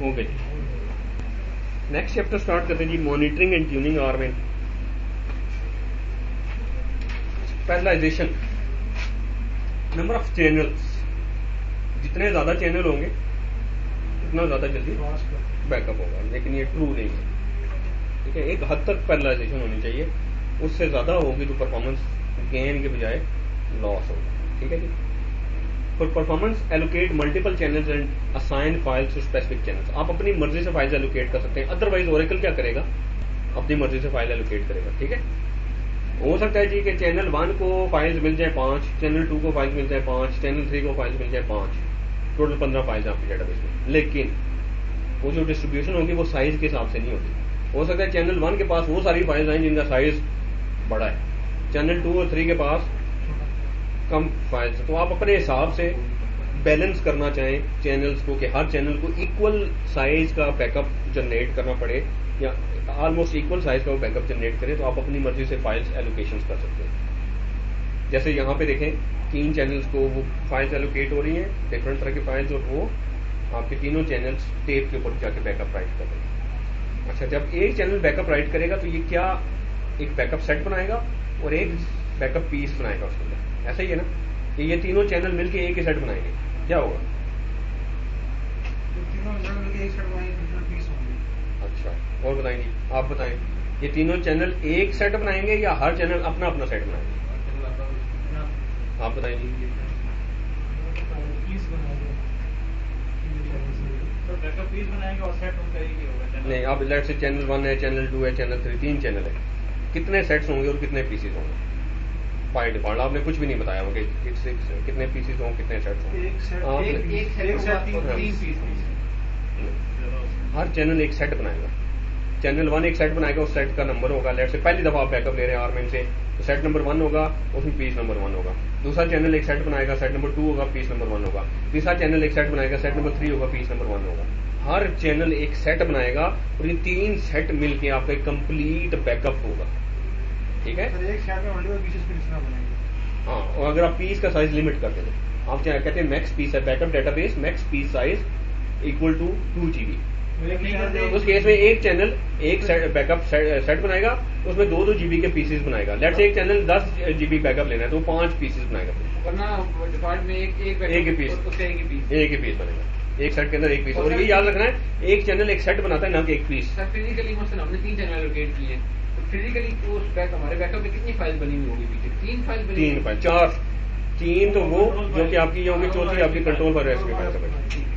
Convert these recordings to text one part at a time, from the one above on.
Okay जी, next chapter start करते हैं जी, monitoring and tuning RMAN. Parallelization, number of channels, जितने ज्यादा चैनल होंगे उतना ज्यादा जल्दी बैकअप होगा, लेकिन ये ट्रू नहीं है। ठीक है, एक हद तक पैरेललाइजेशन होनी चाहिए, उससे ज्यादा होगी तो परफॉर्मेंस गेन के बजाय लॉस होगा। ठीक है जी। For performance allocate multiple channels and assign files to specific channels. आप अपनी मर्जी से फाइल्स एलोकेट कर सकते हैं, अदरवाइज ओरेकल क्या करेगा, अपनी मर्जी से फाइल एलोकेट करेगा। ठीक है, हो सकता है जी कि चैनल 1 को फाइल्स मिल जाए 5, चैनल 2 को फाइल्स मिल जाए 5, चैनल 3 को फाइल्स मिल जाए 5, टोटल 15 फाइल्स आपके डेटाबेस में। लेकिन वो जो डिस्ट्रीब्यूशन होगी वो साइज के हिसाब से नहीं होगी। हो सकता है चैनल 1 के पास वो सारी फाइल्स आए जिनका साइज बड़ा है, चैनल 2 और 3 के पास कम फाइल्स। तो आप अपने हिसाब से बैलेंस करना चाहें चैनल्स को कि हर चैनल को इक्वल साइज का बैकअप जनरेट करना पड़े या ऑलमोस्ट इक्वल साइज का वो बैकअप जनरेट करें, तो आप अपनी मर्जी से फाइल्स एलोकेशंस कर सकते हैं। जैसे यहाँ पे देखें 3 चैनल्स को वो फाइल्स एलोकेट हो रही हैं, डिफरेंट तरह की फाइल्स, और वो आपके तीनों चैनल्स टेप के ऊपर जाके बैकअप राइट कर रहे हैं। अच्छा, जब एक चैनल बैकअप राइट करेगा तो ये क्या एक बैकअप सेट बनाएगा और एक बैकअप पीस बनाएगा उसके अंदर, ऐसा ही है ना कि ये तीनों चैनल मिलके एक ही सेट बनाएंगे, क्या होगा? तीनों चैनल मिलके एक सेट बनाएंगे, पीस होंगे। अच्छा, और बताएंगे, आप बताएं, ये तीनों चैनल एक सेट बनाएंगे या हर चैनल अपना अपना सेट बनाएंगे? आप बताएंगे। पीस बनाएंगे और सेट उनका एक ही होगा। नहीं, अब लेट्स से चैनल 1 है, चैनल 2 है, चैनल 3, 3 चैनल है, कितने सेट्स होंगे और कितने पीसेस होंगे? बाय डिफॉल्ट आपने कुछ भी नहीं बताया होगा कितने पीसेस होंगे, कितने सेट्स होंगे। हर चैनल एक सेट बनाएगा, चैनल 1 एक सेट बनाएगा, उस सेट का नंबर होगा, लेट्स से पहली दफा आप बैकअप ले रहे हैं आरएमएन से, तो सेट नंबर 1 होगा, उसमें पीस नंबर 1 होगा। दूसरा चैनल एक सेट बनाएगा, सेट नंबर 2 होगा, पीस नंबर 1 होगा। तीसरा चैनल एक सेट बनाएगा, सेट नंबर 3 होगा, पीस नंबर 1 होगा। हर चैनल एक सेट बनाएगा और ये 3 सेट मिलके आपका एक कंप्लीट बैकअप होगा। ठीक है, एक सेट में मल्टीपल पीसेस फिर इसमें बनेंगे। हाँ, और अगर आप पीस का साइज लिमिट कर देते, आप क्या कहते हैं, मैक्स पीस है backup database, max piece size equal to 2 GB। उस केस में एक चैनल एक बैकअप सेट बनाएगा, उसमें 2-2 GB के पीसेस बनाएगा। लेट्स से एक चैनल 10 GB बैकअप लेना है तो 5 पीसेस बनाएगा, वरना डिफॉल्ट में एक ही पीस बनेगा, एक सेट के अंदर एक पीस। और ये याद रखना है, एक चैनल एक सेट बनाता है, ना कि एक पीस। सर फिजिकली मसलन हमने 3 चैनल एलोकेट किए, तो फिजिकली तो उस हमारे बैकअप में कितनी फाइल बनी हुई होगी पीछे? 3 फाइल बनी, 3 फाइल, 4, 3 तो वो जो कि आपकी ये होंगी, चौथी आपकी कंट्रोल पर रेस्ट फाइल बनेगी।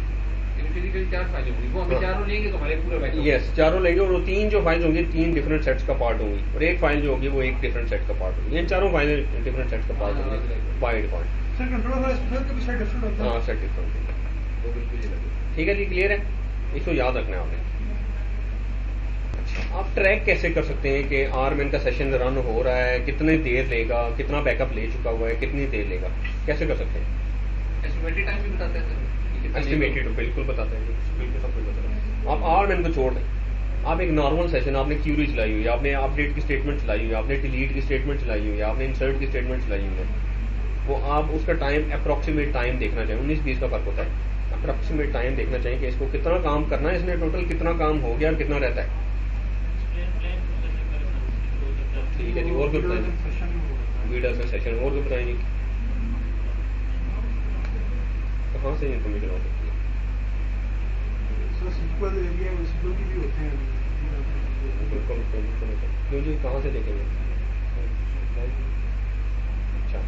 फिजिकली 4 फाइलें होंगी, वो हमें चारों लेंगे तो हमारे पूरा बैकअप। यस, चारों लेंगे और वो 3 जो फाइल्स होंगी 3 डिफरेंट सेट्स का पार्ट होंगी, और एक फाइल जो होगी वो एक डिफरेंट सेट का पार्ट होगी। ये चारों फाइलें डिफरेंट सेट्स का पार्ट होंगे बाय डिफॉल्ट। सर कंट्रोल का सेट डिफरेंट होता है। हाँ, सेट डिफरेंट होगा। वो बिल्कुल ही लगे। ठीक है जी, क्लियर है, इसको याद रखना है आपने। अच्छा, आप ट्रैक कैसे कर सकते हैं कि आरएमएन का सेशन रन हो रहा है, कितनी देर लेगा, कितना बैकअप ले चुका हुआ है, कितनी देर लेगा, कैसे कर सकते हैं? एस्टिमेटेड टाइम भी बताते हैं सर, एस्टिमेटेड बिल्कुल बताते हैं, बिल्कुल सब कुछ बताते हैं। आप आरएमएन को छोड़ दें, आप एक नॉर्मल सेशन, आपने क्यूरी चलाई हुई है, आपने अपडेट की स्टेटमेंट चलाई हुई है, आपने डिलीट की स्टेटमेंट चलाई हुई है, आपने इंसर्ट की स्टेटमेंट चलाई हुई है, वो आप उसका टाइम अप्रोक्सीमेट टाइम देखना चाहिए। 19-20 का फर्क होता है। अप्रोक्सीमेट टाइम देखना चाहिए कि इसको कितना काम करना है, इसने टोटल कितना काम हो गया और कितना रहता है। ठीक है जी, और कुछ बताएंगे? वीडियो से सेशन और कुछ बताएंगे? कहाँ से इन्फॉर्मेशन हो सकती है? सिक्वल एरिया में सिक्वल की भी होते हैं। क्यों जी, कहाँ से देखेंगे? अच्छा,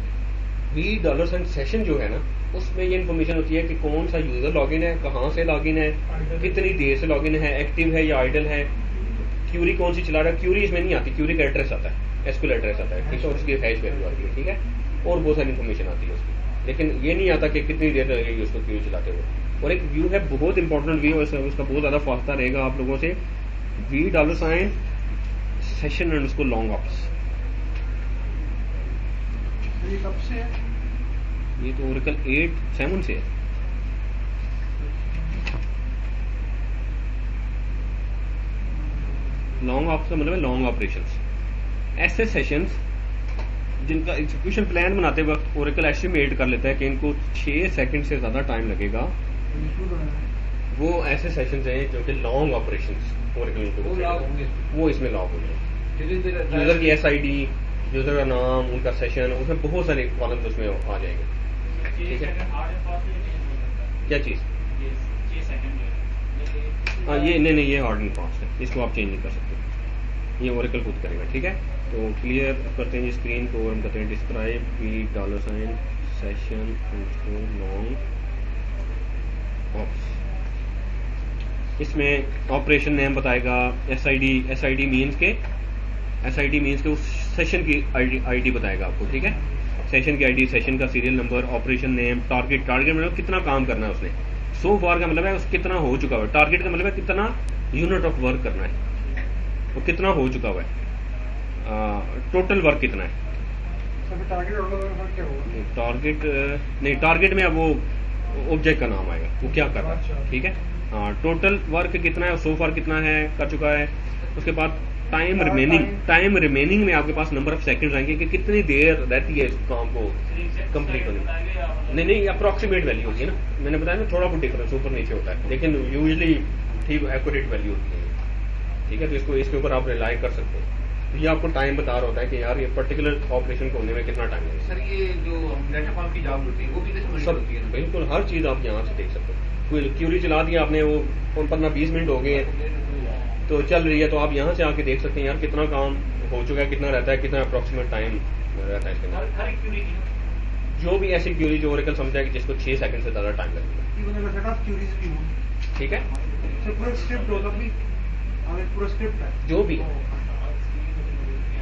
$V सेशन जो है ना, उसमें ये इन्फॉर्मेशन होती है कि कौन सा यूजर लॉगिन है, कहाँ से लॉगिन है, कितनी देर से लॉगिन है, एक्टिव है या आइडल है, क्यूरी कौन सी चला रहा है। क्यूरी इसमें नहीं आती, क्यूरी का एड्रेस आता है, एसक्यूएल एड्रेस आता है, ठीक है, और उसकी हैश वैल्यू आती है। ठीक है, और बहुत सारी इन्फॉर्मेशन आती है उसकी, लेकिन ये नहीं आता कि कितनी देर लगेगी उसको क्यूरी चलाते हुए। और एक व्यू है, बहुत इंपॉर्टेंट व्यू है, उसका बहुत ज्यादा फास्ता रहेगा आप लोगों से, $V सेशन एंड उसको लॉन्ग ऑप्स। ये कब से है? ये तो ओरेकल 8.7 से है। लॉन्ग ऑप्स का मतलब है लॉन्ग ऑपरेशंस। ऐसे सेशंस जिनका एग्जीक्यूशन प्लान बनाते वक्त ओरेकल एस्टिमेट कर लेता है कि इनको 6 सेकंड से ज्यादा टाइम लगेगा वो ऐसे सेशंस हैं जो कि लॉन्ग ऑपरेशंस वो लॉग होंगे वो इसमें लॉग हो जाएंगे। यूजर यूजर की SID, यूजर का नाम, उनका सेशन, उसमें बहुत सारे कॉलम्स उसमें आ जाएंगे। ठीक है, क्या चीज? हाँ ये नहीं ये हार्ड एंड फास्ट है, इसको आप चेंज नहीं कर सकते, ये ओरेकल खुद करेगा। ठीक है, तो क्लियर करते हैं स्क्रीन को और हम कहते हैं डिस्क्राइब $, सेशन लॉन्ग ऑप्स। इसमें ऑपरेशन नेम बताएगा, SID मीन्स के उस सेशन की ID बताएगा आपको। ठीक है, सेशन की ID, सेशन का serial number, operation name, target मतलब कितना काम करना है उसने, सो फार का मतलब है उस कितना हो चुका है, टारगेट का मतलब है कितना यूनिट ऑफ वर्क करना है, वो कितना हो चुका हुआ है, टोटल वर्क कितना है। टारगेट नहीं, टारगेट में अब वो ऑब्जेक्ट का नाम आएगा, वो क्या कर रहा है। ठीक है, टोटल वर्क कितना है, सो फार कितना है कर चुका है। उसके बाद टाइम रिमेनिंग में आपके पास नंबर ऑफ सेकंड्स आएंगे कि कितनी देर रहती है इस काम को कंप्लीट होने। नहीं अप्रोक्सीमेट वैल्यू होती है ना, मैंने बताया ना, थोड़ा बहुत डिफरेंस ऊपर नीचे होता है, लेकिन यूजुअली ठीक एक्यूरेट वैल्यू होती है। ठीक है, तो इसके ऊपर आप रिलाई कर सकते हैं। तो ये आपको टाइम बता रहा होता है कि यार ये पर्टिकुलर ऑपरेशन को होने में कितना टाइम लगेगा। सर ये जो डाटा फार्म की जॉब होती है वो भी तो सब होती है। बिल्कुल हर चीज आप यहाँ से देख सकते हो। कोई क्यूरी चला दिया आपने, वो 15-20 मिनट हो गए हैं तो चल रही है, तो आप यहाँ से आके देख सकते हैं यार कितना काम हो चुका है, कितना रहता है, कितना अप्रोक्सीमेट टाइम रहता है इसके अंदर। जो भी ऐसी क्यूरी जो ओरेकल समझता है कि जिसको 6 सेकंड से ज्यादा टाइम लगेगा। ठीक है, जो भी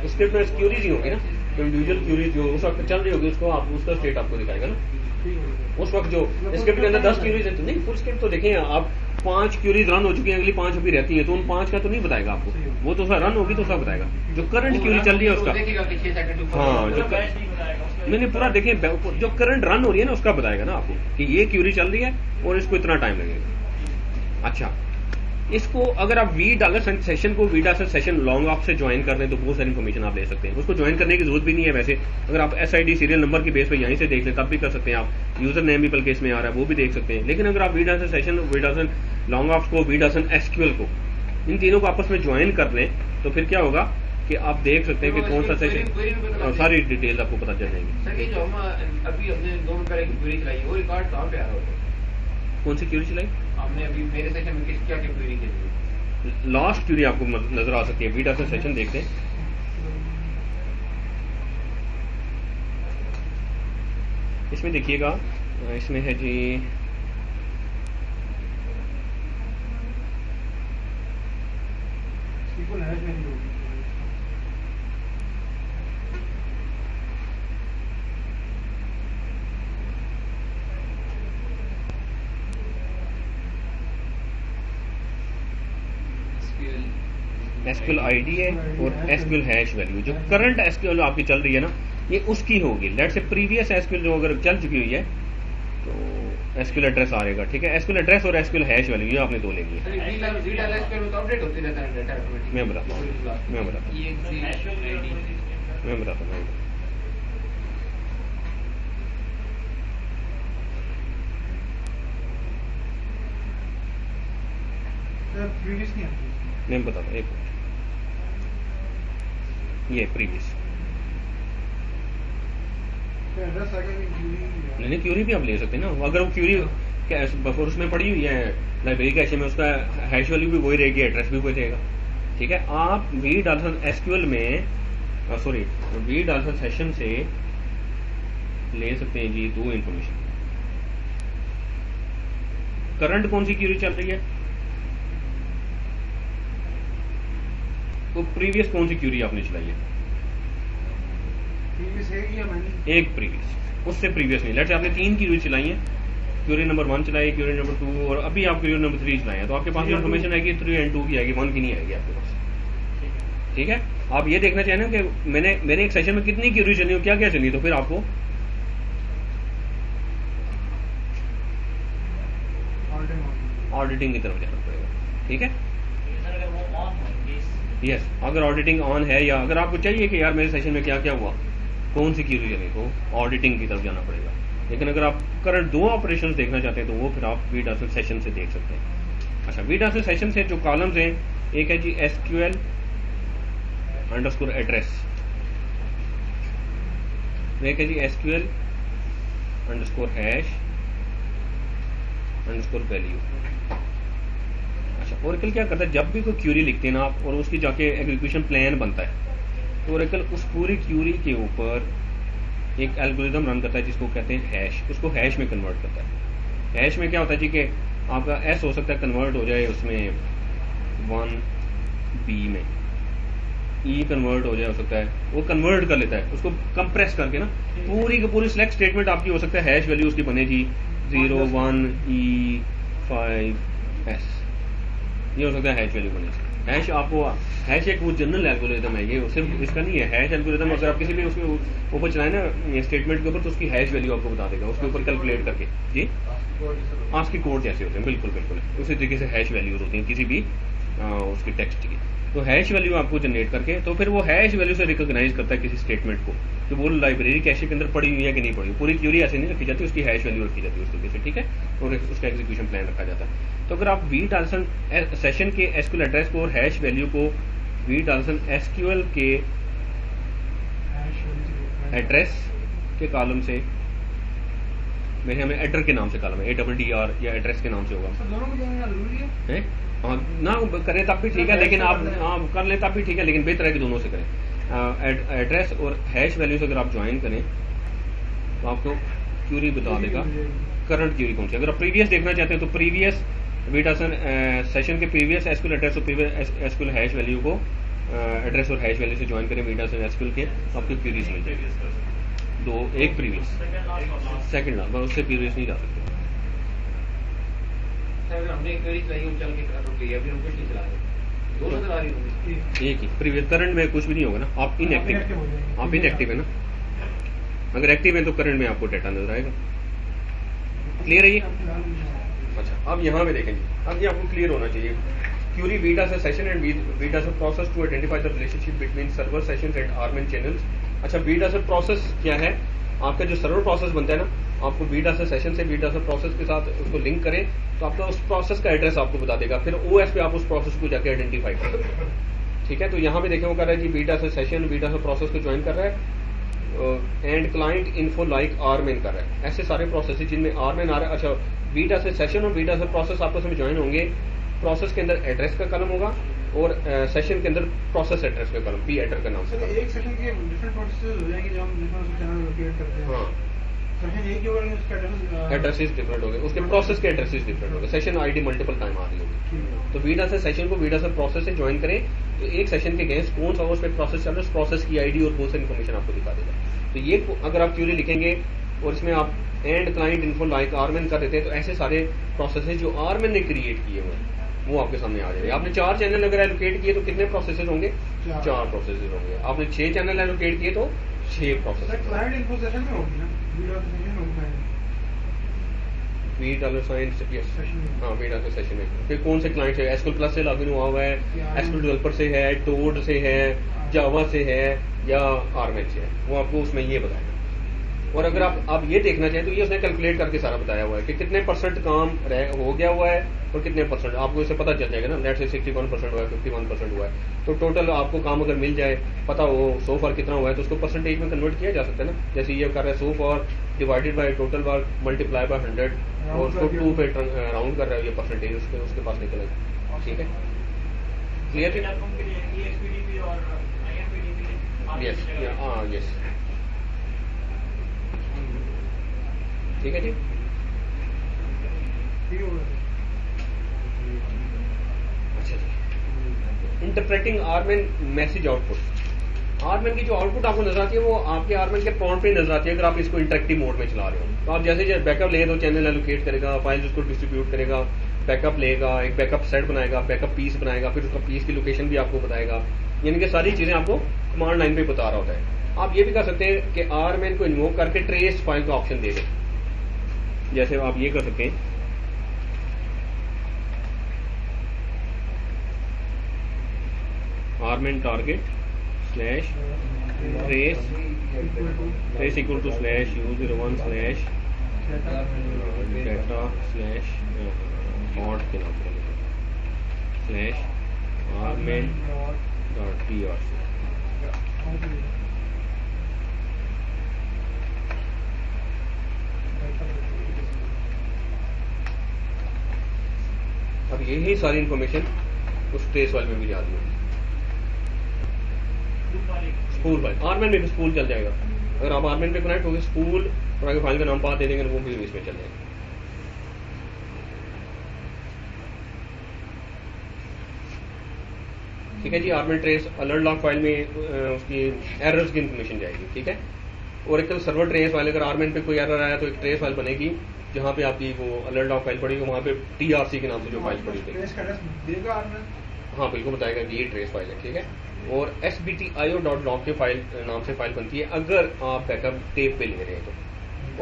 स्क्रिप्ट में क्यूरीज ही होगी ना, इंडिविजुअल क्यूरीज जो उस वक्त चल रही होगी उसको आप उसका स्टेट आपको दिखाएगा ना। उस वक्त जो स्क्रिप्ट के अंदर 10 क्यूरीज है तो नहीं, फुल स्क्रिप्ट तो देखें आप 5 क्यूरीज रन हो चुकी हैं, अगली 5 अभी रहती हैं, तो उन 5 का तो नहीं बताएगा आपको, वो तो उसका रन होगी तो उसका बताएगा। जो करंट क्यूरी चल रही है उसका, हाँ जो मैंने पूरा देखें जो करंट रन हो रही है ना उसका बताएगा ना आपको कि ये क्यूरी चल रही है और इसको इतना टाइम लगेगा। अच्छा, इसको अगर आप $, सेशन को $, लॉन्ग ऑफ से ज्वाइन कर रहे हैं तो बहुत सारी इन्फॉर्मेशन आप ले सकते हैं। उसको ज्वाइन करने की जरूरत भी नहीं है वैसे, अगर आप SID सीरियल नंबर की बेस पे यहीं से देख लें तब भी कर सकते हैं आप। यूजर नेम भी बल्कि इसमें आ रहा है वो भी देख सकते हैं। लेकिन अगर आप सेशन, लॉन्ग ऑफ को, SQL को, इन तीनों को आपस में ज्वाइन कर लें तो फिर क्या होगा कि आप देख सकते हैं कि कौन सा सेशन, सारी डिटेल्स आपको पता चल जाएंगी। सर ये जो हम अभी हमने 2 मिनट पहले क्वेरी चलाई वो रिकॉर्ड कहाँ पे आ रहा होता है? कौन सी क्यूरी चलाई हमने अभी मेरे सेशन में क्या क्या क्वेरी की थी? लास्ट क्यूरी आपको नजर आ सकती है। $, सेशन देखते हैं, इसमें देखिएगा, इसमें है जी SQL ID है और SQL हैश वैल्यू। जो करंट SQL आपकी चल रही है ना ये उसकी होगी। लेट से प्रीवियस SQL जो अगर चल चुकी हुई है तो SQL एड्रेस आएगा। ठीक है, SQL एड्रेस और SQL हैश वैल्यू ये आपने दो लेंगे। मैं बताता हूँ मैं बताता हूँ, एक मिनट, ये प्रीवियस नहीं क्यूरी भी आप ले सकते हैं ना। अगर वो क्यूरी बफर उसमें पड़ी हुई है लाइब्रेरी कैशे में, उसका हैश वैल्यू भी वही रहेगी, एड्रेस भी वही रहेगा। ठीक है, आप $SQL में $, सेशन से ले सकते हैं जी 2 इंफॉर्मेशन। करंट कौन सी क्यूरी चल रही है, तो प्रीवियस कौन सी क्यूरी आपने चलाई है, एक प्रीवियस, उससे प्रीवियस नहीं। लेट्स आपने 3 क्यूरी चलाई है, क्यूरी नंबर 1 चलाई, क्यूरी नंबर 2 और अभी आप क्यूरी नंबर 3 चलाए हैं, तो आपके पास जो इन्फॉर्मेशन आएगी 3 और 2 की आएगी, 1 की नहीं आएगी आपके पास। ठीक है, आप ये देखना चाहिए ना कि मैंने एक सेशन में कितनी क्यूरी चली हो, क्या क्या चली, तो फिर आपको ऑडिटिंग की तरफ जाना पड़ेगा। ठीक है, यस, अगर ऑडिटिंग ऑन है या अगर आपको चाहिए कि यार मेरे सेशन में क्या क्या हुआ, कौन सी क्यूरी चली, तो ऑडिटिंग की तरफ जाना पड़ेगा। लेकिन अगर आप करंट 2 ऑपरेशंस देखना चाहते हैं तो वो फिर आप $, सेशन से देख सकते हैं। अच्छा, वी ट्रांसफर सेशन से जो कॉलम्स हैं, एक है जी SQL अंडरस्कोर एड्रेस, एक है जी SQL underscore hash underscore value. अच्छा, ओरेकल क्या करता है, जब भी कोई क्यूरी लिखते हैं ना आप और उसकी जाके एग्जीक्यूशन प्लान बनता है, तो ओरेकल उस पूरी क्यूरी के ऊपर एक एल्गोरिदम रन करता है जिसको कहते हैं हैश, उसको हैश में कन्वर्ट करता है। हैश में क्या होता है जी कि आपका S हो सकता है कन्वर्ट हो जाए उसमें 1B में, E कन्वर्ट हो जाए हो सकता है, वो कन्वर्ट कर लेता है उसको कंप्रेस करके ना, पूरी की पूरी सिलेक्ट स्टेटमेंट आपकी हो सकता है हैश वैल्यू उसकी बनेगी 0 1 E 5 S, ये हो सकता है हैश वैल्यू बनेगी। हैश आपको, हैश एक वो जनरल एल्गोरिदम है, ये सिर्फ इसका नहीं है। हैश एल्गोरिदम अगर आप किसी भी उसके ऊपर चलाए ना स्टेटमेंट के ऊपर, तो उसकी हैश वैल्यू आपको बता देगा, उसके ऊपर कैलकुलेट करके जी आपकी कोड जैसे होते हैं, बिल्कुल बिल्कुल उसी तरीके से हैश वैल्यूज होती हैं किसी भी उसकी टेक्स्ट की। तो हैश वैल्यू आपको जनरेट करके, तो फिर वो हैश वैल्यू से रिकॉग्नाइज करता है किसी स्टेटमेंट को कि वो लाइब्रेरी कैशे के अंदर पड़ी हुई है कि नहीं पड़ी हुई। पूरी क्यूरी ऐसे नहीं रखी जाती, उसकी हैश वैल्यू रखी जाती है उस तरीके से, ठीक है, और उसका एग्जीक्यूशन प्लान रखा जाता है। तो अगर आप वी ट्रांसफर सेशन के SQL एड्रेस को और हैश वैल्यू को वी ट्रांसफर SQL के एड्रेस के कॉलम से, मेरे हमें एड्रेस के नाम से कॉलम है ADDR या एड्रेस के नाम से होगा, दोनों को जोड़ना जरूरी है? हाँ ना करें तब भी ठीक है, लेकिन आप कर लें तब भी ठीक है, लेकिन बेहतर है कि दोनों से करें। एड्रेस और हैश वैल्यू से अगर आप ज्वाइन करें तो आपको क्यूरी बता देगा करंट क्यूरी कौन सी। अगर आप प्रीवियस देखना चाहते हैं तो प्रीवियस वी ट्रांसफर सेशन के प्रीवियस SQL एड्रेस और प्रीवियस SQL हैश वैल्यू को एड्रेस और हैश वैल्यू से ज्वाइन करें वी ट्रांसफर SQL के, आपको क्यूरीज मिल जाएगी। एक प्रीवियस सेकंड ना, उससे प्रीवियस नहीं जा सकते। हमने क्वेरी चलाई उन चल के रुक गई, अभी हम कुछ नहीं चला रहे, दोनों चला रही होंगी एक ही प्रीवियस, करंट में कुछ भी नहीं होगा ना, आप इनएक्टिव है, आप इनएक्टिव है ना, अगर एक्टिव है तो करंट में आपको डाटा नजर आएगा। क्लियर है ये? अच्छा, अब यहाँ पे देखेंगे, अब ये आपको क्लियर होना चाहिए। Query V transfer session and V transfer process to identify the relationship between server sessions and RMAN channels. अच्छा, वी ट्रांसफर प्रोसेस क्या है, आपका जो सर्वर प्रोसेस बनता है ना, आपको वी ट्रांसफर सेशन से वी ट्रांसफर प्रोसेस के साथ उसको लिंक करें तो आपका उस प्रोसेस का एड्रेस आपको बता देगा, फिर OS पे आप उस प्रोसेस को जाके आइडेंटिफाई करें, ठीक है। तो यहाँ पे देखें वो कर रहा है जी v transfer session v transfer process को ज्वाइन कर रहा है and client info like RMAN कर रहा है, ऐसे सारे प्रोसेस जिनमें आरमेन आ रहा है। अच्छा, वी ट्रांसफर सेशन और वी ट्रांसफर प्रोसेस आपस में ज्वाइन होंगे, प्रोसेस के अंदर एड्रेस का कॉलम होगा और सेशन के अंदर प्रोसेस एड्रेस का कॉलम पी एड्रेस का नाम से। एक सेशन के डिफरेंट प्रोसेसेस हो जाएंगे जो हम डिफरेंट चैनल लोकेट करते हैं। हाँ, सेशन एक ही होगा, उसका एड्रेसेस डिफरेंट हो गए, उसके प्रोसेस के एड्रेसेस डिफरेंट हो गए, सेशन आईडी मल्टीपल टाइम आ रही होगी। तो वी ट्रांसफर सेशन को वी ट्रांसफर प्रोसेस से ज्वाइन करें तो एक सेशन के अगेंस्ट कौन सा उस पर प्रोसेस चल रहा है, उस प्रोसेस की आईडी और बहुत सारी इन्फॉर्मेशन आपको दिखा देगा। तो ये अगर आप क्यूरी लिखेंगे और इसमें आप and client info like RMAN कर देते हैं, तो ऐसे सारे प्रोसेसेस जो आरमेन ने क्रिएट किए हुए हैं वो आपके सामने आ जाएंगे। आपने 4 चैनल अगर एलोकेट किए तो कितने प्रोसेसेस होंगे? 4 प्रोसेसेस होंगे। आपने 6 चैनल एलोकेट किए तो 6 प्रोसेस। क्लाइंट इन्फो सेशन में होगी ना, वीडियो सेशन होगा $, यस, हाँ, वीडियो सेशन में फिर कौन से क्लाइंट है, SQL प्लस से लॉगिन हुआ हुआ है, SQL डेवलपर से है, टोड से है, जावा से है या आरमेन से है, वो आपको उसमें ये बताएगा। और अगर आप ये देखना चाहें तो ये उसने कैलकुलेट करके सारा बताया हुआ है कि कितने % काम हो गया हुआ है और कितने % आपको इससे पता चल जाएगा ना। लेट से 61% हुआ है, 51% हुआ है, तो टोटल आपको काम अगर मिल जाए पता हो सो फॉर कितना हुआ है तो उसको परसेंटेज में कन्वर्ट किया जा सकता है ना। जैसे ये कर रहा है so for divided by total work multiply by 100 और उसको 2 पे राउंड कर रहा है, ये परसेंटेज उसके पास निकलेगा, ठीक है। क्लियर है? यस, हाँ यस, ठीक है जी। अच्छा जी, इंटरप्रेटिंग आरमेन मैसेज आउटपुट। आरमेन की जो आउटपुट आपको नजर आती है वो आपके आरमेन के प्रॉम्प्ट पे नजर आती है अगर आप इसको इंटरेक्टिव मोड में चला रहे हो। तो आप जैसे बैकअप ले तो चैनल एलोकेट करेगा, फाइल्स उसको डिस्ट्रीब्यूट करेगा, बैकअप लेगा, एक बैकअप सेट बनाएगा, बैकअप पीस बनाएगा, फिर उसका पीस की लोकेशन भी आपको बताएगा, यानी कि सारी चीजें आपको कमांड लाइन पे बता रहा होता है। आप ये भी कर सकते हैं कि आरमेन को इन्वोक करके ट्रेस फाइल का ऑप्शन दे दें। जैसे आप ये कर सकते हैं, RMAN target slash trace equal to slash U01 slash data slash font के नाम से armin.trc। अब यही सारी इंफॉर्मेशन उस ट्रेस फाइल में भी जा रही है। स्पूल फाइल आर्मेन में भी स्पूल चल जाएगा। अगर आप आर्मेन पे कनेक्ट होगे स्पूल और आगे फाइल का नाम पाथ दे देंगे वो भी इसमें चल जाएगा। ठीक है जी। RMAN trace alert log file में उसकी एरर्स की इंफॉर्मेशन जाएगी। ठीक है। ओरेकल सर्वर ट्रेस फाइल, अगर आर्मेन पे कोई एरर आया तो एक ट्रेस फाइल बनेगी जहां पे आपकी वो अलर्ट लॉग फाइल पड़ेगी, वहां पे TRC के नाम से जो फाइल पड़ी थी। हाँ बिल्कुल बताएगा कि ये ट्रेस फाइल है। ठीक है। और sbtio.log के फाइल नाम से फाइल बनती है अगर आप बैकअप टेप पे ले रहे हैं तो।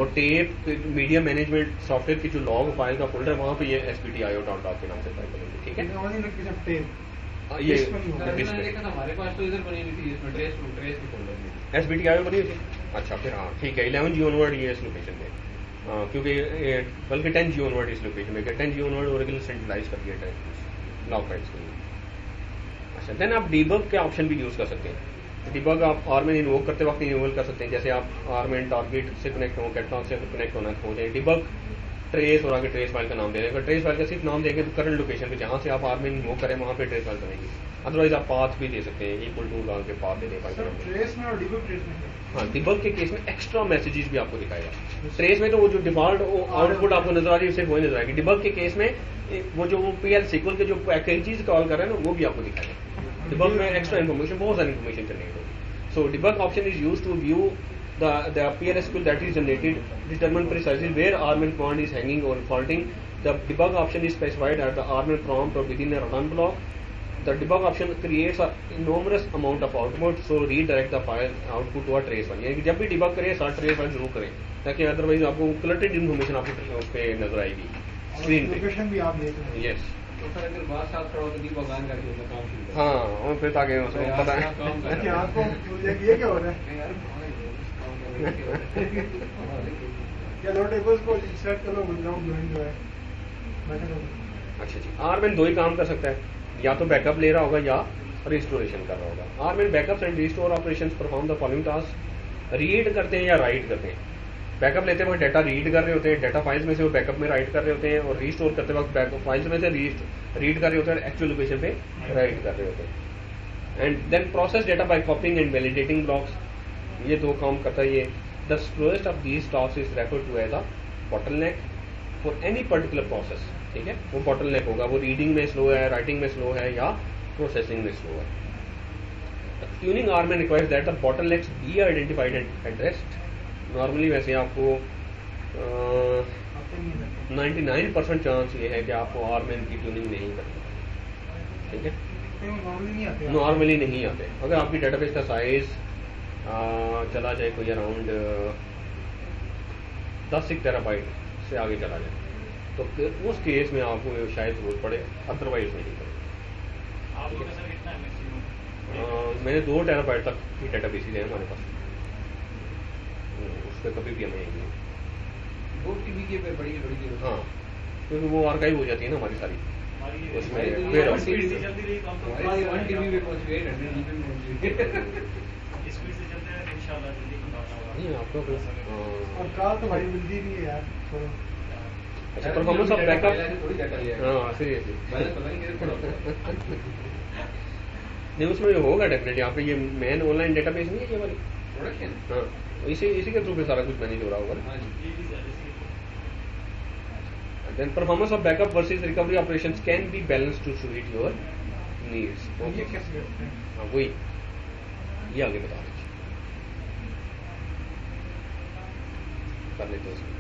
और टेप मीडिया मैनेजमेंट सॉफ्टवेयर की जो लॉग फाइल का फोल्डर वहां पे ये sbtio.log के नाम से फाइल बनेगी। ठीक है। ये मैंने देखा था हमारे पास तो इधर बनी हुई थी इसमें ट्रेस की फोल्डर में SBTIO बनी हुई थी। अच्छा फिर हाँ ठीक है। 11 G ऑनवर्ड ये इस लोकेशन पे, क्योंकि बल्कि 10 G ऑनवर्ड इस लोकेशन में, 10 G ऑनवर्ड ओरेकल सेंट्रलाइज कर दिया लॉग फाइल्स के लिए। अच्छा देन आप डिबग के ऑप्शन भी यूज कर सकते हैं। डिबग आप आर्मेन इन्वोक करते वक्त इन्वोल कर सकते हैं। जैसे आप आर्मेन टारगेट से कनेक्ट हो, कैटलॉग से कनेक्ट होना हो जाए, डिबग ट्रेस और आगे ट्रेस फाइल का नाम दे दें। अगर ट्रेस फाइल का सिर्फ नाम देंगे तो करंट लोकेशन पे जहां से आप आर्मेन इन्वोक करें वहां पे ट्रेस फाइल बनेगी। अदरवाइज आप पाथ भी दे सकते हैं, इक्वल टू डाल के पाथ दे दें फाइल का नाम। ट्रेस में और डिबग ट्रेस में हाँ डिबग के केस में एक्स्ट्रा मैसेजेस भी आपको दिखाएगा। ट्रेस में तो वो जो डिफॉल्ट आउटपुट आपको नजर आ रही है सिर्फ वही नजर आएगी। डिबग के केस में वो जो PL SQL के जो पैकेजेस कॉल कर रहे हैं ना वो भी आपको दिखाएगा। डिबग में एक्स्ट्रा इन्फॉर्मेशन, बहुत सारी इन्फॉर्मेशन चलने होगी। So debug option is use to view the PL SQL that is generated, determine precisely where armin command is hanging or faulting. The debug option is specified at the armin prompt or within a run block. The debug option creates an enormous amount of output, so redirect the file output to a trace file. यानी कि जब भी debug करें साथ trace file जरूर करें ताकि otherwise आपको क्लटर्ड इन्फॉर्मेशन आपको उस पे नजर आएगी स्क्रीन पे। लोकेशन भी आप देख रहे हैं। यस। तो सर अगर बात साथ खड़ा हो तो डिबग ऑन करके उसका काम शुरू करें। हाँ और फिर ताकि उसको पता है कि आपको ये क्या हो रहा है या लो टेबल्स को सेट कर लो बैकग्राउंड ज्वाइन जो है। अच्छा जी। आर्मेन दो ही काम कर सकता है, या तो बैकअप ले रहा होगा या रिस्टोरेशन कर रहा होगा। RMAN backups and restore operations perform the following task. Read करते हैं या राइट करते हैं। बैकअप लेते वक्त डाटा रीड कर रहे होते हैं, डाटा फाइल्स में से वो बैकअप में राइट कर रहे होते हैं, और रिस्टोर करते वक्त बैकअप फाइल्स में से रीड कर रहे होते हैं और एक्चुअल लोकेशन पे राइट कर रहे होते हैं। And then process data by copying and validating blocks. ये दो काम करता है ये। The slowest of these task is referred to as a bottleneck for any particular process. ठीक है। वो बॉटलनेक होगा, वो रीडिंग में स्लो है, राइटिंग में स्लो है या प्रोसेसिंग में स्लो है। Tuning RMAN requires that the bottlenecks be identified and addressed. Normally वैसे आपको 99% चांस ये है कि आपको आर्मेन की ट्यूनिंग नहीं करनी। ठीक है। नॉर्मली नहीं आते। अगर आपकी डेटाबेस का साइज चला जाए कोई अराउंड 10 टेराबाइट से आगे चला जाए तो फिर उस केस में आपको शायद जरूरत पड़े, अदरवाइज नहीं पड़े। मैंने 2 टेराबाइट तक की डेटाबेस है हमारे पास, उस पर कभी भी हमें नहीं। 2 TB के पे बड़ी हाँ क्योंकि वो आर्काइव हो जाती है ना हमारी सारी उसमें। फिर 1 TB पे पहुंच गए, 100 GB पे पहुंच गए। नहीं आपको और कार तो भाई मिलती नहीं है यार। अच्छा परफॉर्मेंस ऑफ बैकअप। हाँ सीरियसली नहीं उसमें होगा डेफिनेटली। यहाँ पे ये मेन ऑनलाइन डेटाबेस नहीं है ये वाली प्रोडक्शन। हाँ इसी के थ्रू पे सारा कुछ मैनेज हो रहा होगा। Then performance of backup versus recovery operations can be balance to suit your needs. Okay हाँ वही ये आगे बता दीजिए कर लेते हैं।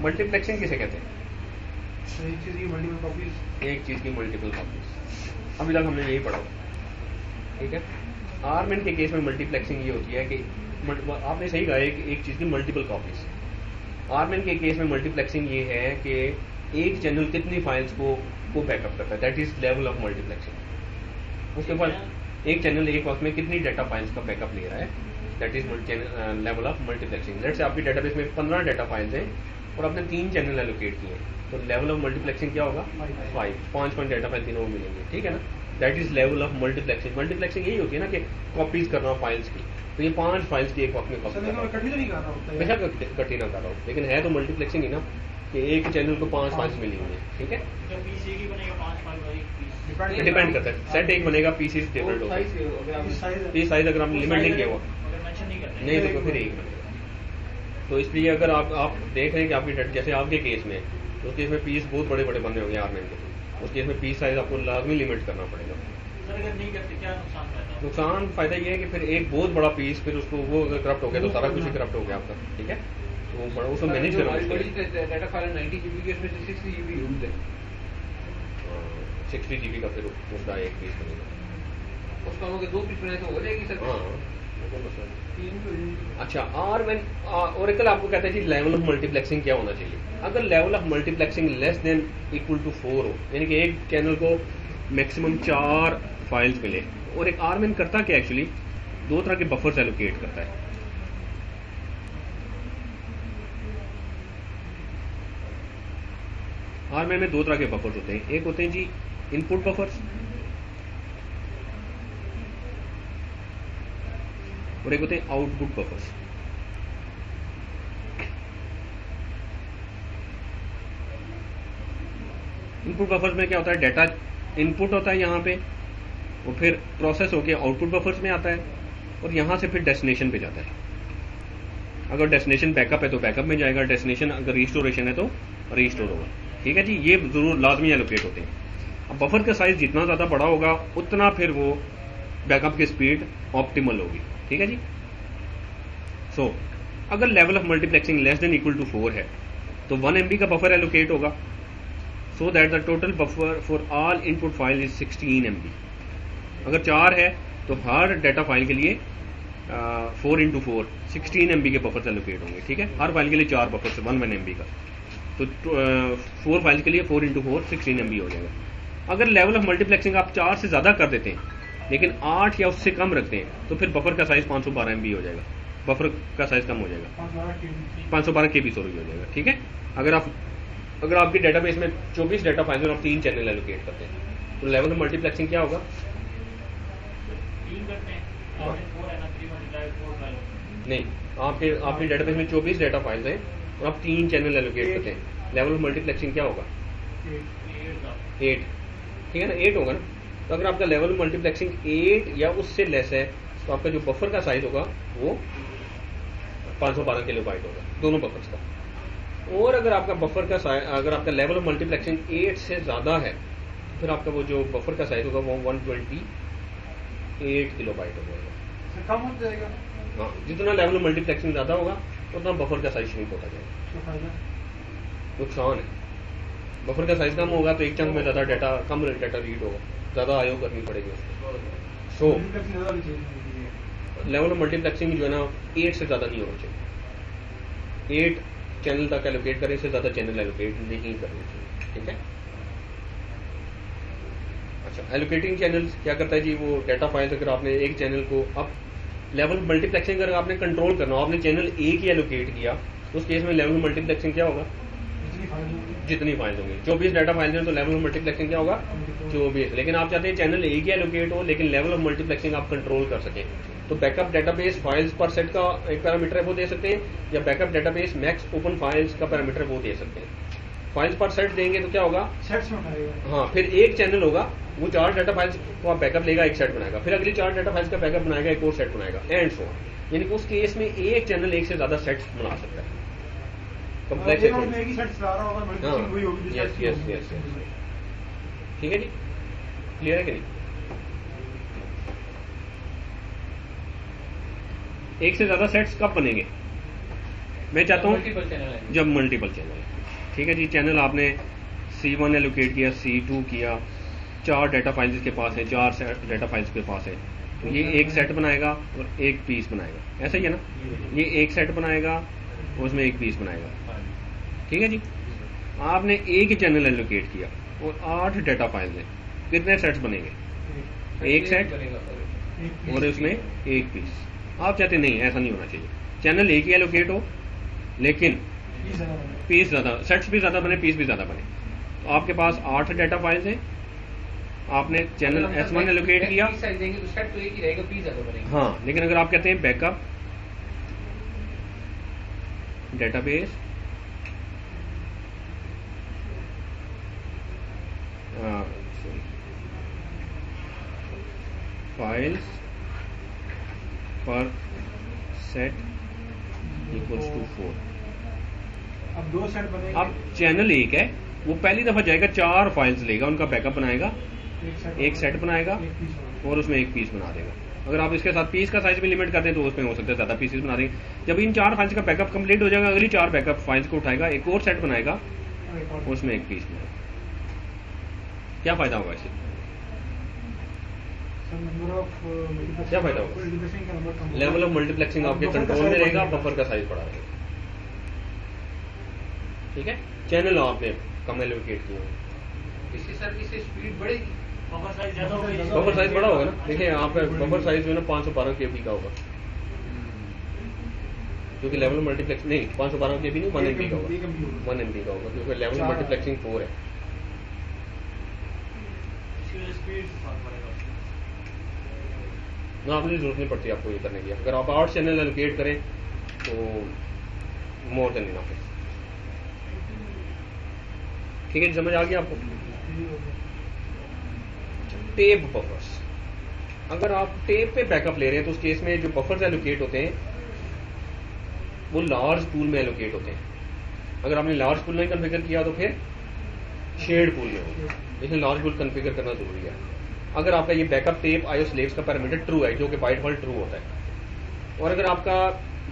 मल्टीप्लेक्सिंग किसे कहते हैं? एक चीज की मल्टीपल कॉपीज। एक चीज की मल्टीपल कॉपीज। अभी तक हमने यही पढ़ा। ठीक है। आर्मेन के केस में मल्टीप्लेक्सिंग ये होती है कि आपने सही कहा एक चीज की मल्टीपल कॉपीज। आर्मेन के केस में मल्टीप्लेक्सिंग ये है कि एक चैनल कितनी फाइल्स को बैकअप करता है, that is level of multiplexing. उसके बाद एक चैनल एक वक्त में कितनी डाटा फाइल्स का बैकअप ले रहा है, that is level of multiplexing. Let's say आपकी डेटाबेस में 15 डाटा फाइल्स हैं और आपने 3 चैनल एलोकेट किए हैं। तो लेवल ऑफ मल्टीप्लेक्सिंग क्या होगा 5 5 डेटा फाइल तीनों मिलेंगे, ठीक है ना। That is level of multiplexing. Multiplexing यही होती है ना कि कॉपीज करना फाइल्स की, तो ये 5 फाइल्स की एक वक्त में कॉपी करना, कठिन नहीं कर रहा होता बेशक कठिन ना कर रहा हूँ, लेकिन है तो मल्टीप्लेक्सिंग ही ना कि एक चैनल को 5 फाइल्स मिली हुई है, ठीक है। जब पीस एक ही बनेगा 5 फाइल और एक पीस डिपेंड करता है, सेट एक बनेगा, पीसीज डिफरेंट होगा, पीस साइज अगर आपने लिमिट नहीं किया हुआ अगर मेंशन नहीं करते नहीं तो फिर एक बनेगा। तो इसलिए अगर आप देख रहे हैं कि आपकी जैसे आपके केस में, तो उस केस में पीस बहुत बड़े बड़े बने होंगे आर्मेंट के, उस केस में पीस साइज आपको लाजमी लिमिट करना पड़ेगा। सर अगर नहीं करते क्या नुकसान रहता है? नुकसान फायदा ये है कि फिर एक बहुत बड़ा पीस फिर उसको वो अगर करप्ट हो गया तो सारा कुछ ही करप्ट हो गया आपका, ठीक है। तो बड़ा उसको मैनेज करना मुश्किल है। डाटा फाइल 90 GB की, उसमें से 60 GB यूज है, 60 GB का फिर उसका एक पीस बनेगा, उसका होगा 2 पीस बने तो हो जाएगी सर। हाँ वो मसला। अच्छा, और मैं ओरेकल आपको कहता है जी लेवल ऑफ मल्टीप्लेक्सिंग क्या होना चाहिए। अगर level of multiplexing less than equal to 4 हो, यानी कि एक चैनल को मैक्सिमम 4 फाइल्स मिले, और एक आरमैन करता क्या एक्चुअली 2 तरह के बफर्स एलोकेट करता है। आरमैन में 2 तरह के बफर्स होते हैं, एक होते हैं जी इनपुट बफर्स और एक होते हैं आउटपुट बफर्स। इनपुट बफर्स में क्या होता है, डाटा इनपुट होता है यहाँ पे, और फिर प्रोसेस होके आउटपुट बफर्स में आता है, और यहाँ से फिर डेस्टिनेशन पे जाता है। अगर डेस्टिनेशन बैकअप है तो बैकअप में जाएगा, डेस्टिनेशन अगर रिस्टोरेशन है तो रिस्टोर होगा, ठीक है जी। ये जरूर लाजमी एलोकेट होते हैं। अब बफर का साइज जितना ज्यादा बड़ा होगा उतना फिर वो बैकअप की स्पीड ऑप्टिमल होगी, ठीक है जी। सो अगर level of multiplexing less than equal to 4 है तो 1 MB का बफर एलोकेट होगा, so that the total buffer for all input file is 16 MB। अगर 4 है तो हर डाटा फाइल के लिए 4 × 4 16 MB के बफर एलोकेट होंगे, ठीक है। हर फाइल के लिए 4 बफर 1 MB का, तो 4 फाइल के लिए 4 × 4 16 MB हो जाएगा। अगर लेवल ऑफ मल्टीप्लेक्सिंग आप 4 से ज्यादा कर देते हैं लेकिन 8 या उससे कम रखते हैं तो फिर बफर का साइज 512 MB हो जाएगा, बफर का साइज कम हो जाएगा, 512 KB स्टोरेज हो जाएगा, ठीक है। अगर आपके डेटाबेस में 24 डाटा फाइल्स में आप 3 चैनल एलोकेट करते हैं तो लेवल ऑफ मल्टीप्लेक्सिंग क्या होगा, 3 करते हैं 4 है ना, 3 मल्टीप्लाई 4 फाइल नहीं, आपके डेटाबेस में 24 डाटा फाइल्स हैं और आप 3 चैनल एलोकेट करते हैं, लेवल ऑफ मल्टीप्लेक्सिंग क्या होगा 8, ठीक है ना, 8 होगा ना। तो अगर आपका लेवल ऑफ मल्टीप्लेक्सिंग 8 या उससे लेस है तो आपका जो बफर का साइज होगा वो 512 किलोबाइट होगा दोनों बफर्स का। और अगर आपका बफर का अगर आपका लेवल ऑफ मल्टीप्लेक्सिंग 8 से ज्यादा है तो फिर आपका वो जो बफर का साइज होगा वो 128 किलोबाइट हो जाएगा, कम हो जाएगा। हाँ, जितना लेवल ऑफ मल्टीप्लेक्सिंग ज्यादा होगा उतना बफर का साइज श्रिंक होता जाएगा। नुकसान है, बफर का साइज कम होगा तो एक चंक में ज्यादा डाटा कम डाटा रीड होगा, ज्यादा आईओ करनी पड़ेगी उसको। सो लेवल ऑफ मल्टीप्लेक्सिंग जो है ना 8 से ज्यादा नहीं होना चाहिए, 8 चैनल तक एलोकेट करें, इससे ज्यादा चैनल एलोकेट नहीं करने चाहिए, ठीक है। अच्छा, एलोकेटिंग चैनल क्या करता है जी, वो डाटा फाइल्स अगर आपने एक चैनल को अब लेवल मल्टीप्लेक्सिंग अगर आपने कंट्रोल करना हो, आपने चैनल एक ही एलोकेट किया तो उस केस में लेवल मल्टीप्लेक्सिंग क्या होगा, जितनी फाइल्स होंगी 24 डाटा फाइल्स हैं तो लेवल ऑफ मल्टीप्लेक्सिंग क्या होगा 24। लेकिन आप चाहते हैं चैनल एक ही एलोकेट हो लेकिन लेवल ऑफ मल्टीप्लेक्सिंग आप कंट्रोल कर सकें, तो बैकअप डेटाबेस फाइल्स पर सेट का एक पैरामीटर है वो दे सकते हैं, या backup database max open files का पैरामीटर वो दे सकते हैं। फाइल्स पर सेट देंगे तो क्या होगा, सेट्स में उठाएगा। हाँ, फिर एक चैनल होगा वो 4 डाटा फाइल्स को आप बैकअप लेगा, एक सेट बनाएगा, फिर अगली 4 डाटा फाइल्स का बैकअप बनाएगा, एक और सेट बनाएगा, एंड सो ऑन। यानी कि उस केस में एक चैनल एक से ज्यादा सेट्स बना सकता है, कम्प्लेक्स है थोड़ा। एक ही सेट चला रहा होगा, मल्टीप्लेक्सिंग वही होगी। यस यस यस, ठीक है जी, क्लियर है कि नहीं। एक से ज्यादा सेट्स कब बनेंगे, मैं चाहता हूँ मल्टीपल चैनल है, जब मल्टीपल चैनल है, ठीक है जी। चैनल आपने C1 एलोकेट किया, C2 किया, 4 डाटा फाइल्स के पास है, 4 डाटा फाइल्स के पास है, तो ये एक सेट बनाएगा और एक पीस बनाएगा, ऐसा ही है ना, ये एक सेट बनाएगा और उसमें एक पीस बनाएगा, ठीक है जी। आपने एक ही चैनल एलोकेट किया और 8 डाटा फाइल्स हैं, कितने सेट्स बनेंगे, एक सेट और उसमें एक पीस। आप चाहते नहीं, ऐसा नहीं होना चाहिए, चैनल एक ही एलोकेट हो लेकिन पीस ज़्यादा, सेट्स भी ज़्यादा बने, पीस भी ज़्यादा बने। तो आपके पास 8 डाटा फाइल्स हैं, आपने चैनल S1 एलोकेट किया। साइज देंगे तो सेट तो एक ही रहेगा, पीस ज़्यादा बनेगा। हाँ, लेकिन अगर आप कहते हैं बैकअप डेटाबेस फाइल्स पर सेट इक्वल्स टू 4। अब 2 सेट बनेंगे। अब चैनल एक है, वो पहली दफा जाएगा 4 फाइल्स लेगा, उनका बैकअप बनाएगा, एक सेट बनाएगा और उसमें एक पीस बना देगा। अगर आप इसके साथ पीस का साइज भी लिमिट करते हैं तो उसमें हो सकता है ज्यादा पीसेस बना देंगे। जब इन 4 फाइल्स का बैकअप कंप्लीट हो जाएगा, अगली 4 बैकअप फाइल्स को उठाएगा, एक और सेट बनाएगा, उसमें एक पीस बनाएगा। क्या फायदा होगा इससे? क्या फायदा होगा? लेवल ऑफ मल्टीप्लेक्सिंग आपके कंट्रोल में रहेगा, बफर का साइज बढ़ा रहेगा। ठीक है, चैनल आपने कम एलोकेट किए हैं, इससे सर इससे स्पीड बढ़ेगी, बफर साइज ज्यादा होगा, बफर साइज बड़ा होगा ना। देखिए आपका बफर साइज जो है ना 512 KB का होगा, क्योंकि लेवल मल्टीप्लेक्स नहीं 512 KB नहीं 1 MB का होगा, 1 MB का होगा, क्योंकि लेवल मल्टीप्लेक्सिंग 4 है। इसकी स्पीड बढ़ेगा। ना आपने जरूरत नहीं पड़ती आपको ये करने की। अगर आप 8 चैनल एलोकेट करें तो मोर देन इनफ है। ठीक है, समझ आ गया आपको? टेप बफर्स, अगर आप टेप पे बैकअप ले रहे हैं तो उस केस में जो बफर्स एलोकेट होते हैं वो लार्ज पूल में एलोकेट होते हैं। अगर आपने लार्ज पूल में कॉन्फ़िगर किया तो फिर शेयर्ड पूल में होगा, इसलिए लार्ज पूल कॉन्फ़िगर करना जरूरी है। अगर आपका ये बैकअप टेप आईओ स्लेव्स का पैरामीटर ट्रू है, जो कि बाय डिफॉल्ट ट्रू होता है, और अगर आपका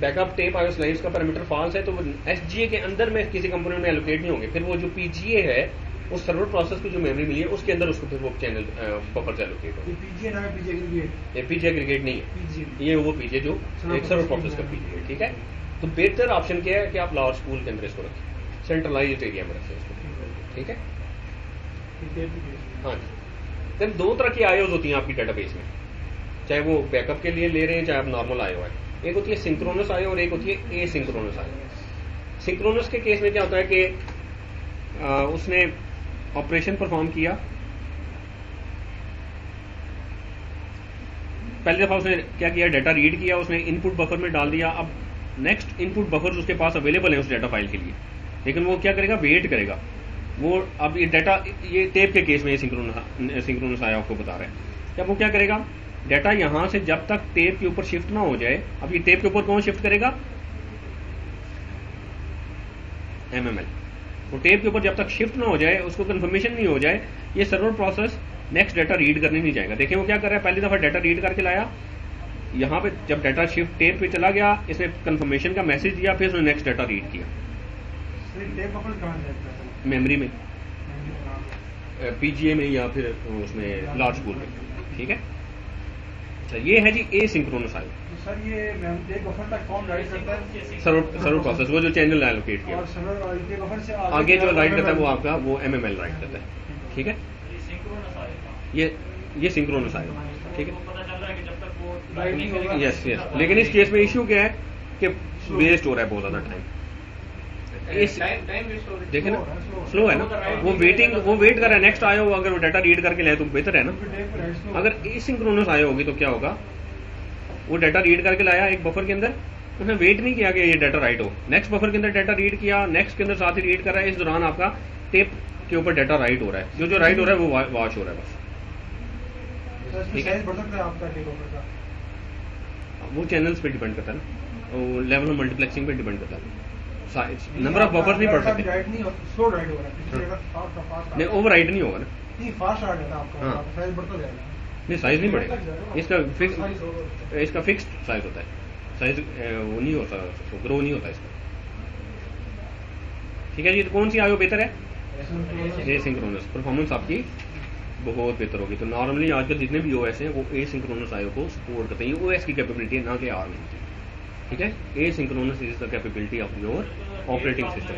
बैकअप टेप आईओ स्लेव्स का पैरामीटर फॉल्स है तो वो एसजीए के अंदर में किसी कंपोनेंट में एलोकेट नहीं होंगे। फिर वो जो पीजीए है उस सर्वर प्रोसेस को जो मेमोरी मिली है उसके अंदर उसको फिर वो चैनल बफर एलोकेट होगा। ये पीजे एग्रीगेट नहीं है, ये वो पीजे जो एक सर्वर प्रोसेस का पीजे है। ठीक है, तो बेहतर ऑप्शन क्या है कि आप लार्ज पूल के अंदर इसको रखें, सेंट्रलाइज्ड एरिया में रखें इसको। ठीक है, हाँ जी। फिर 2 तरह की आईओज होती हैं आपकी डेटाबेस में, चाहे वो बैकअप के लिए ले रहे हैं चाहे आप नॉर्मल आईओ है। एक होती है सिंक्रोनस आईओ और एक होती है एसिंक्रोनस आईओ। सिंक्रोनस के केस में क्या होता है कि उसने ऑपरेशन परफॉर्म किया, पहली दफा उसने क्या किया, डाटा रीड किया, उसने इनपुट बफर में डाल दिया। अब नेक्स्ट इनपुट बफर उसके पास अवेलेबल है उस डाटा फाइल के लिए, लेकिन वो क्या करेगा, वेट करेगा। वो अब ये डाटा, ये टेप के केस में ये सिंक्रोनस आया आपको बता रहे हैं। जब वो क्या करेगा, डाटा यहां से जब तक टेप के ऊपर शिफ्ट ना हो जाए, अब ये टेप के ऊपर कौन शिफ्ट करेगा, एमएमएल। वो टेप के ऊपर जब तक शिफ्ट ना हो जाए, उसको कंफर्मेशन नहीं हो जाए, ये server process next data read करने नहीं जाएगा। देखिए वो क्या कर रहा है, पहली दफा डाटा रीड करके लाया, यहां पे जब डाटा शिफ्ट टेप पे चला गया, इसने कंफर्मेशन का मैसेज दिया, फिर उसने नेक्स्ट डाटा रीड किया मेमोरी में, पीजीए में या फिर उसमें लार्ज पूल में। ठीक है, अच्छा ये है जी एसिंक्रोनस आईओ। सर ये बफर तक कौन राइट करता है? सर्वर प्रोसेस, वो जो चैनल एलोकेट किया, और सर्वर के बफर से आगे जो राइट करता है वो आपका वो एमएमएल राइट करता है। ठीक है, ये सिंक्रोनस आएगा, ये सिंक्रोनस आएगा। ठीक है, पता चल रहा है कि जब तक वो राइट नहीं होगा। यस यस, लेकिन इस केस में इश्यू क्या है कि वेस्ट हो रहा है बहुत ज्यादा टाइम। इस टाइम वेस्ट हो रही है। देखे ना, स्लो है ना, वो वेट कर रहा है नेक्स्ट आया होगा। अगर वो डाटा रीड करके लाए तो बेहतर है ना। अगर एसिंक्रोनस आया होगी तो क्या होगा, वो डाटा रीड करके लाया एक बफर के अंदर, उसने वेट नहीं किया कि ये डाटा राइट हो, नेक्स्ट बफर के अंदर डाटा रीड किया, नेक्स्ट के अंदर साथ ही रीड कर रहा है। इस दौरान आपका टेप के ऊपर डाटा राइट हो रहा है, जो राइट हो रहा है वो वॉच हो रहा है बस। ठीक है, बढ़ सकता है आपका टेप बफर का, वो चैनल्स पे डिपेंड करता है ना, वो लेवल ऑफ मल्टीप्लेक्सिंग पे डिपेंड करता है। नंबर ऑफ बफर नहीं बढ़ सकते, स्लो राइट हो रहा है, नहीं ओवर राइट नहीं होगा ना, नहीं फास्ट राइट है आपका, हाँ। साइज बढ़ता जाएगा, नहीं साइज नहीं बढ़ेगा, इसका फिक्स्ड साइज होता है, साइज वो नहीं होता, ग्रो नहीं होता इसका। ठीक है जी, तो कौन सी आईओ बेहतर है? एसिंक्रोनस। परफॉर्मेंस आपकी बहुत बेहतर होगी। तो नॉर्मली आजकल जितने भी ओएस हैं वो एसिंक्रोनस आईओ को सपोर्ट करते हैं, ये ओएस की कैपेबिलिटी है ना कि आर्म की। ठीक है, asynchronous is the capability of your operating system.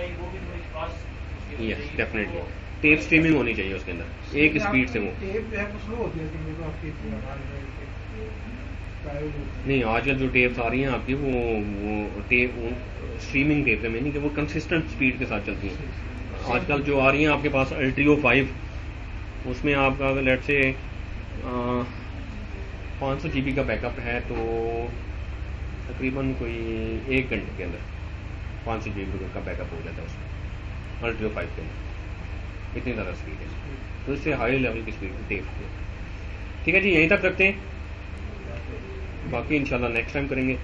Yes definitely, tape streaming होनी चाहिए उसके अंदर एक स्पीड से। वो टेप जो है वो स्लो होती है, तो आपकी नहीं, आजकल जो टेप्स आ रही हैं आपकी वो टेप स्ट्रीमिंग टेप है, नहीं कि वो कंसिस्टेंट स्पीड के साथ चलती हैं। आजकल जो आ रही हैं आपके पास अल्ट्रियो 5, उसमें आपका अगर लेट से 500 GB का बैकअप है तो तकरीबन कोई 1 घंटे के अंदर 500 GB का बैकअप हो जाता है उसमें अल्ट्रियो 5 के अंदर, इतनी ज़्यादा स्पीड है। तो इससे हाई लेवल की स्पीड टेप है। ठीक है जी, यहीं तक रखते हैं, बाकी इंशाल्लाह नेक्स्ट टाइम करेंगे।